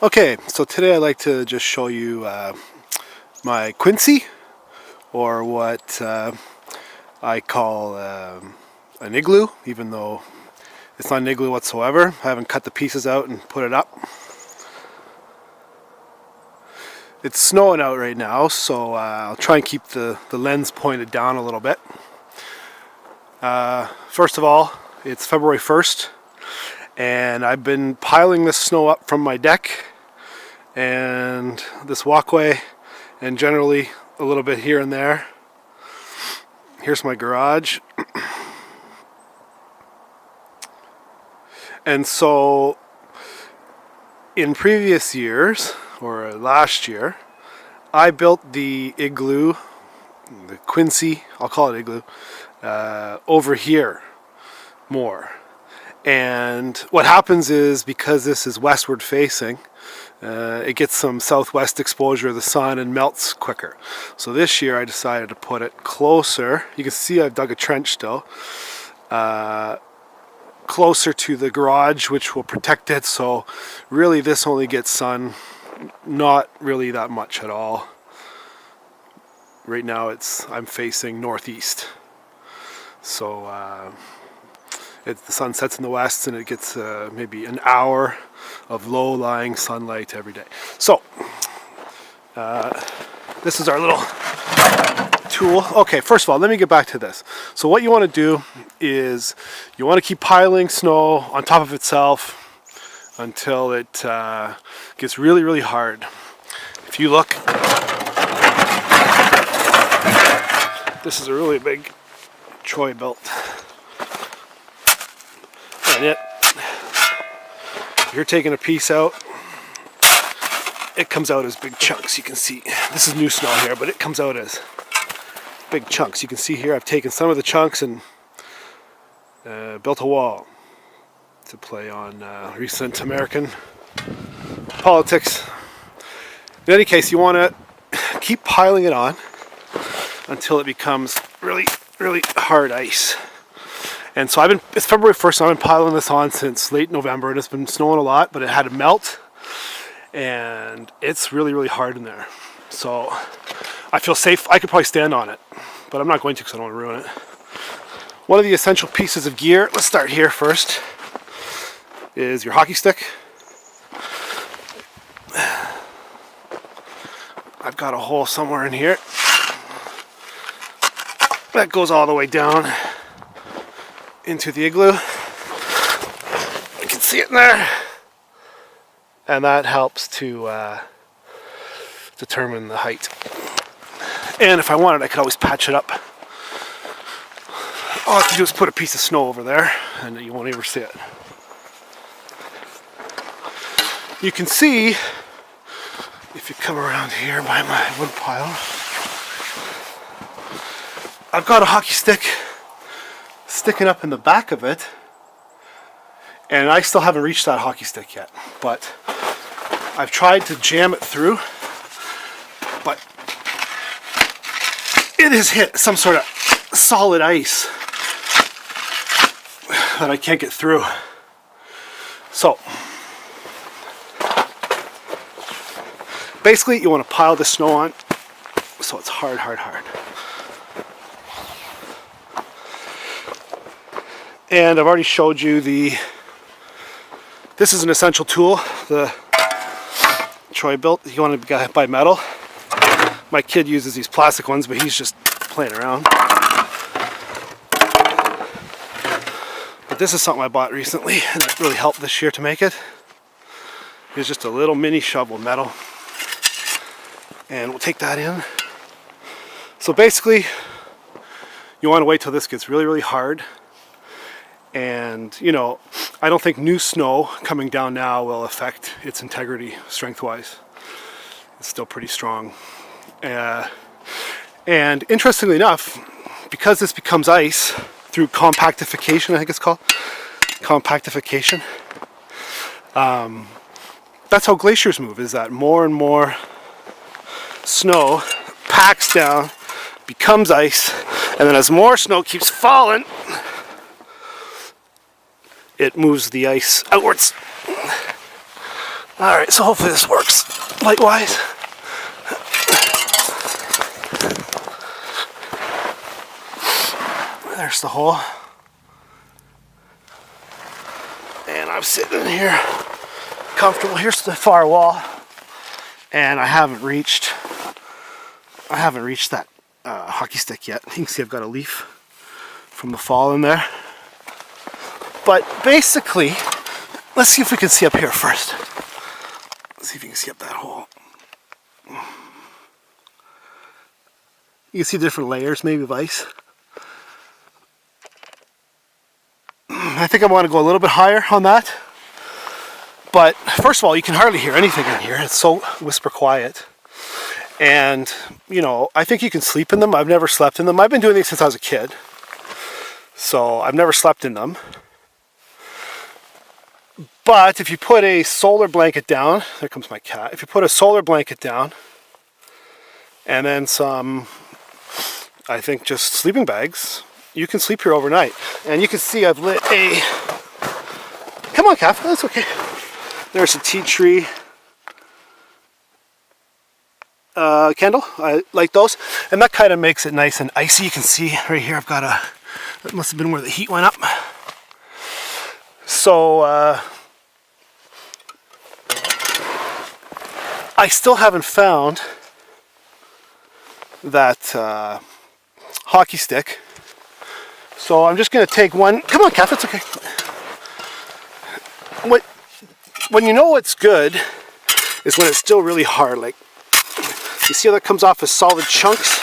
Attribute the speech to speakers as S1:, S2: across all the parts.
S1: Okay, so today I'd like to just show you my Quinzee, or what I call an igloo, even though it's not an igloo whatsoever. I haven't cut the pieces out and put it up. It's snowing out right now, so I'll try and keep the lens pointed down a little bit. First of all, it's February 1st, and I've been piling this snow up from my deck and this walkway, and generally a little bit here and there. Here's my garage. And so in previous years, or last year, I built the igloo, the Quinzee, I'll call it igloo, over here more. And what happens is, because this is westward facing, it gets some southwest exposure of the sun and melts quicker. So this year I decided to put it closer. You can see I've dug a trench still. Closer to the garage, which will protect it. So really this only gets sun, not really that much at all. Right now I'm facing northeast. So the sun sets in the west, and it gets maybe an hour of low-lying sunlight every day. So this is our little tool. Okay, first of all, let me get back to this. So what you want to do is you want to keep piling snow on top of itself until it gets really, really hard. If you look, this is a really big Troy built. And if you're taking a piece out, it comes out as big chunks. You can see this is new snow here, but it comes out as big chunks. You can see here I've taken some of the chunks and built a wall to play on recent American politics. In any case, you want to keep piling it on until it becomes really, really hard ice. And so it's February 1st, so I've been piling this on since late November, and it's been snowing a lot, but it had to melt, and it's really, really hard in there. So I feel safe. I could probably stand on it, but I'm not going to because I don't want to ruin it. One of the essential pieces of gear, let's start here first, is your hockey stick. I've got a hole somewhere in here that goes all the way down into the igloo. You can see it in there, and that helps to determine the height. And if I wanted, I could always patch it up. All I have to do is put a piece of snow over there, and you won't ever see it. You can see, if you come around here by my wood pile, I've got a hockey stick sticking up in the back of it, and I still haven't reached that hockey stick yet, but I've tried to jam it through, but it has hit some sort of solid ice that I can't get through. So basically you want to pile the snow on so it's hard. And I've already showed you this is an essential tool, the Troy built. You want to buy metal. My kid uses these plastic ones, but he's just playing around. But this is something I bought recently, and it really helped this year to make it. It's just a little mini shovel of metal. And we'll take that in. So basically, you want to wait till this gets really, really hard. And, I don't think new snow coming down now will affect its integrity strength-wise. It's still pretty strong. And interestingly enough, because this becomes ice through compactification, I think it's called, compactification, that's how glaciers move, is that more and more snow packs down, becomes ice, and then as more snow keeps falling, it moves the ice outwards. Alright, so hopefully this works light-wise. There's the hole. And I'm sitting in here comfortable. Here's the far wall. And I haven't reached that hockey stick yet. You can see I've got a leaf from the fall in there. But basically, let's see if we can see up here first. Let's see if you can see up that hole. You can see different layers maybe of ice. I think I want to go a little bit higher on that. But first of all, you can hardly hear anything in here. It's so whisper quiet. And, you know, I think you can sleep in them. I've never slept in them. I've been doing these since I was a kid. So I've never slept in them. But if you put a solar blanket down, there comes my cat. If you put a solar blanket down and then some, I think just sleeping bags, you can sleep here overnight. And you can see I've lit a, come on Kath, that's okay. There's a tea tree candle. I like those. And that kind of makes it nice and icy. You can see right here I've got a, that must have been where the heat went up. So I still haven't found that hockey stick. So I'm just going to take one. Come on, Kath, it's okay. When you know it's good is when it's still really hard. Like, you see how that comes off as solid chunks?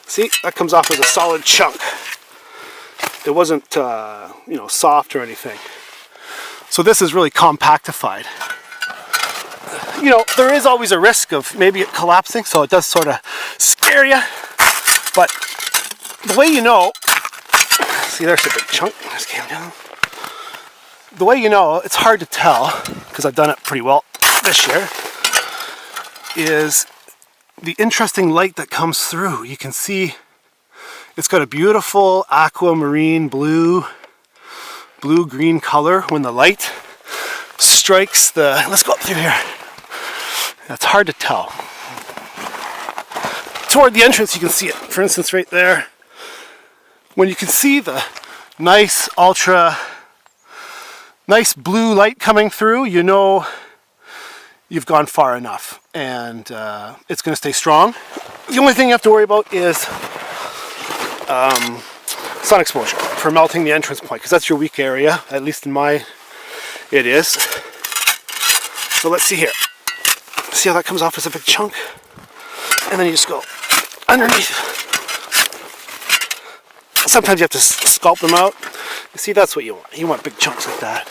S1: See, that comes off as a solid chunk. It wasn't, you know, soft or anything. So this is really compactified. You know, there is always a risk of maybe it collapsing, so it does sort of scare you. But the way you know, see there's a big chunk, this came down. The way you know, it's hard to tell, because I've done it pretty well this year, is the interesting light that comes through. You can see it's got a beautiful aquamarine blue-green color when the light strikes the, let's go up through here. It's hard to tell. Toward the entrance you can see it, for instance right there. When you can see the nice nice blue light coming through, you know you've gone far enough, and it's going to stay strong. The only thing you have to worry about is sun exposure for melting the entrance point, because that's your weak area, at least in my, it is. So let's see here. See how that comes off as a big chunk? And then you just go underneath. Sometimes you have to sculpt them out. You see, that's what you want. You want big chunks like that.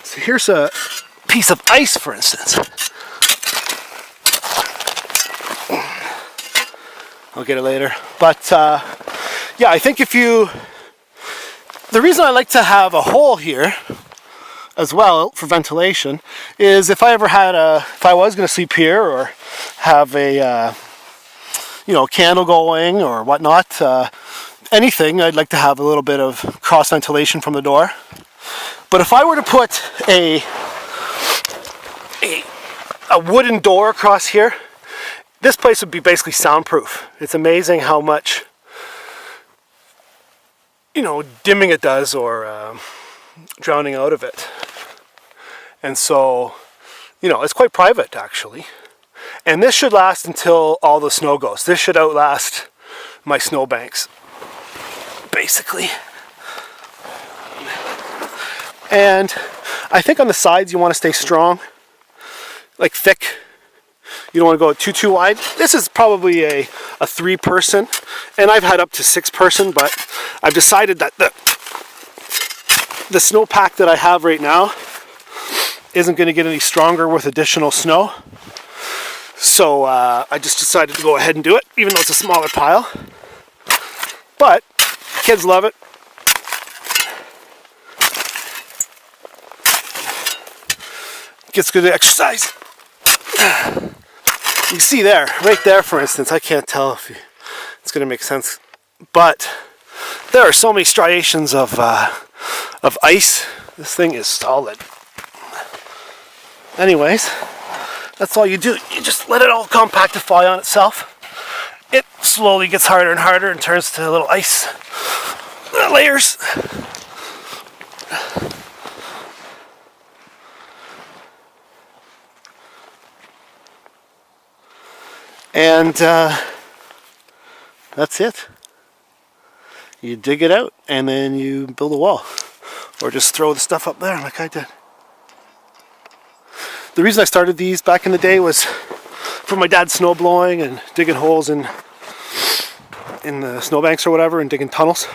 S1: So here's a piece of ice, for instance. I'll get it later. But yeah, I think if you, the reason I like to have a hole here as well for ventilation is if I ever had if I was going to sleep here or have a, you know, candle going or whatnot, anything, I'd like to have a little bit of cross ventilation from the door. But if I were to put a wooden door across here, this place would be basically soundproof. It's amazing how much, you know, dimming it does or drowning out of it. And so, you know, it's quite private actually. And this should last until all the snow goes. This should outlast my snowbanks, basically. And I think on the sides you want to stay strong, like thick. You don't want to go too wide. This is probably a 3-person, and I've had up to 6-person, but I've decided that the snowpack that I have right now isn't going to get any stronger with additional snow. So I just decided to go ahead and do it, even though it's a smaller pile. But kids love it. Gets good exercise. You see there, right there for instance, I can't tell if it's going to make sense, but there are so many striations of of ice. This thing is solid. Anyways, that's all you do. You just let it all compactify on itself. It slowly gets harder and harder and turns to little ice layers. And that's it. You dig it out and then you build a wall. Or just throw the stuff up there like I did. The reason I started these back in the day was for my dad snow blowing and digging holes in the snowbanks or whatever and digging tunnels.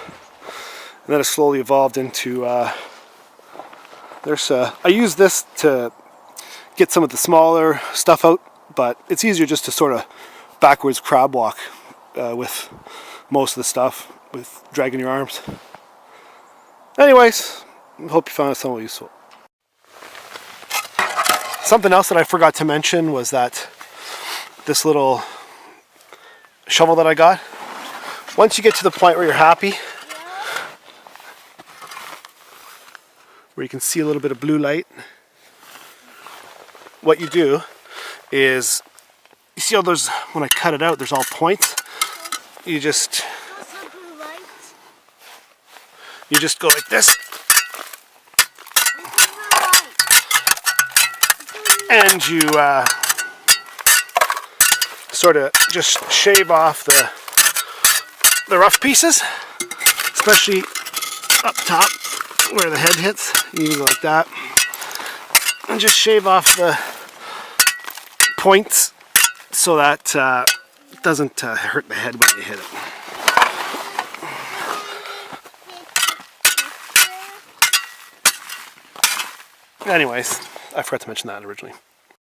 S1: And then it slowly evolved into, I use this to get some of the smaller stuff out, but it's easier just to sort of backwards crab walk with most of the stuff with dragging your arms. Anyways, I hope you found it somewhat useful. Something else that I forgot to mention was that this little shovel that I got, once you get to the point where you're happy, where you can see a little bit of blue light, what you do is, you see all those, when I cut it out, there's all points. You just go like this. And you sort of just shave off the rough pieces, especially up top where the head hits. You can go like that. And just shave off the points so that it doesn't hurt the head when you hit it. Anyways, I forgot to mention that originally.